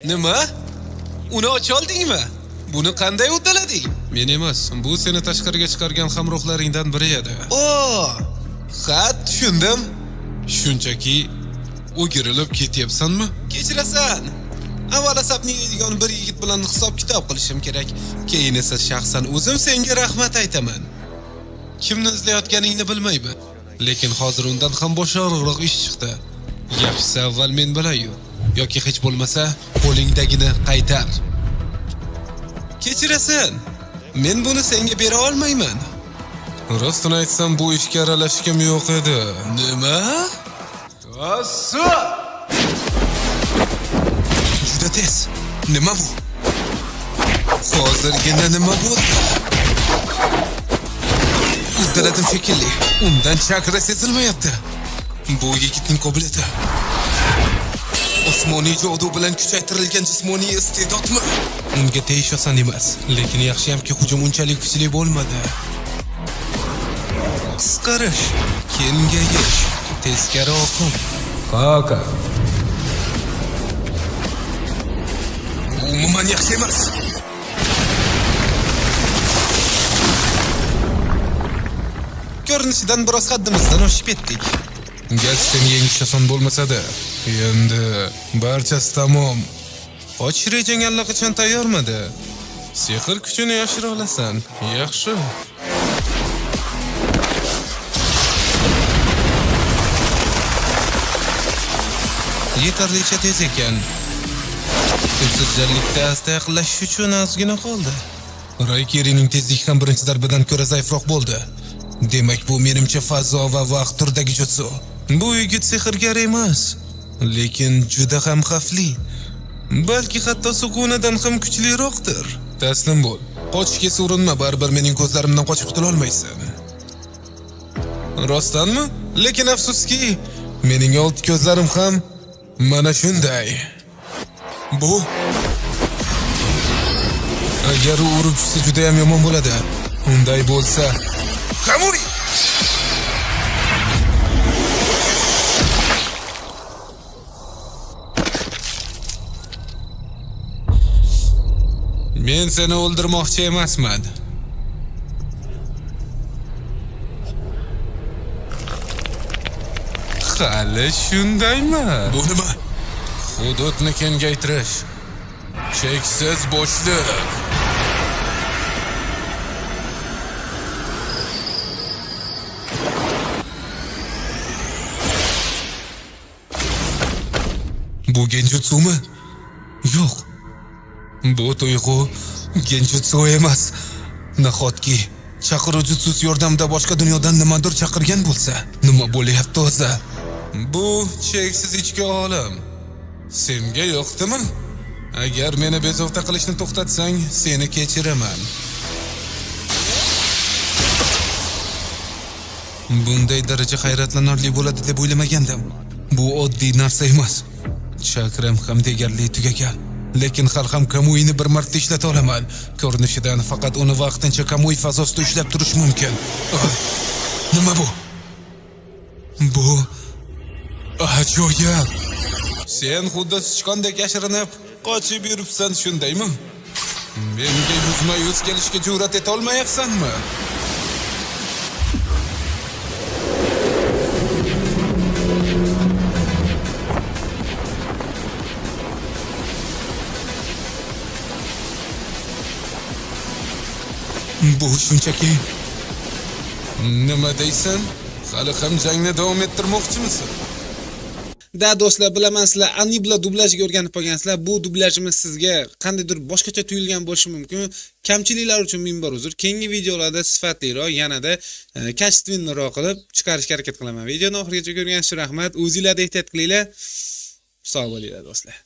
Nima? Uni ocha oldingmi? Buni qanday uddalading? Men emas, bu seni tashqariga chiqargan hamrohlaringdan biri edi. Ha, tushundim. Shunchaki o'girilib ketyapsanmi? Kechirasan. Avval asabni yeydigan bir yigit bilan hisob-kitob qilishim kerak. Keyin esa shaxsan o'zim senga rahmat aytaman. Kimni izlayotganingni bilmayman, lekin hozir undan ham boshqaroq ish chiqdi. Yaxshisi avval men bilay-yu, yoki hech bo'lmasa qo'lingdagini qaytar. Kechirasan. Men buni senga bera olmayman. Rostini aytsam, bu ishga aralashishim yo'q edi. Nima? Juda tez. Nima bu? Hozirgina nima bo'ldi? Uddaladim shekilli. Undan chakra sezilmayapti. Bu yigitning qobiliyati. Osmoniy jodu bilan kuchaytirilgan jismoniy iste'dodmi? Unga tegish oson emas, lekin yaxshiyamki hujum unchalik kuchli bo'lmadi. Qisqarish, kengayish, teskari oqim. Qaka. Umuman yaxshi emas. Ko'rinishidan biroz haddimizdan oshib ketdik. Garchi seni yengish oson bo'lmasa-da, endi barchasi tamom. Och rejang allaqachon tayyormidi? Sehr kuchini yashira olasan. Yaxshi. Yetarlicha tez ekan. Tezlikda asta yaqinlashish uchun ozgina qoldi. Raykerining tezligi ham birinchi darbadan ko'ra zaifroq bo'ldi. Demak, bu menimcha fazo va vaqt turdagi jutsu. Bu yigit sehrgar emas, lekin juda ham xavfli. Balki hatto sukunadan ham kuchliroqdir. Taslim bo'l. Qochishga urinma, baribir mening ko'zlarimdan qochib qutula olmaysan. Rostdanmi? Lekin afsuski, mening old ko'zlarim ham mana shunday. Bu agar u urib tushsa juda ham yomon bo'ladi. Unday bo'lsa, Kamuri! men seni o'ldirmoqchi emasman. Hali shundaymi? Bu nima? Hududni kengaytirish. Cheksiz bo'shliq. Bu genjutsumi? Yo'q. Bu tuyg'u genjutsu emas. Nahotki chaqiruv jutsusi yordamida boshqa dunyodan nimadir chaqirgan bo'lsa, nima bo'lyapti o'zi? Bu cheksiz ichki olam. Senga yo'qdimi? Agar meni bezovta qilishni to'xtatsang, seni kechiraman. Bunday daraja hayratlanarli bo'ladi deb o'ylamagandim. Bu oddiy narsa emas. Chakram ham deganli tugagan. Lekin hali ham Kamuini bir marta ishlata olaman. Ko'rinishidan faqat uni vaqtincha Kamui fazosida ushlab turish mumkin. Nima bu? Bu ajoyib. Sen xuddi sichqondek yashirinib, qochib yuribsan, shundaymi? Menga yuzma-yuz kelishga jur'at eta olmayapsanmi? Bu shunchaki nima deysan? Hali ham jangni davom ettirmoqchimisan? Da do'stlar, bilaman sizlar Anibla dublajga o'rganib qolgansizlar. Bu dublajimiz sizga qandaydir boshqacha tuyulgan bo'lishi mumkin. Kamchiliklar uchun ming bor uzr. Keyingi videolarda sifatliroq, yanada kачественныйroq qilib chiqarishga harakat qilaman. Videoni oxirigacha ko'rganingiz uchun rahmat. O'zingizlarga ehtiyot qilinglar. Sog' bo'linglar do'stlar.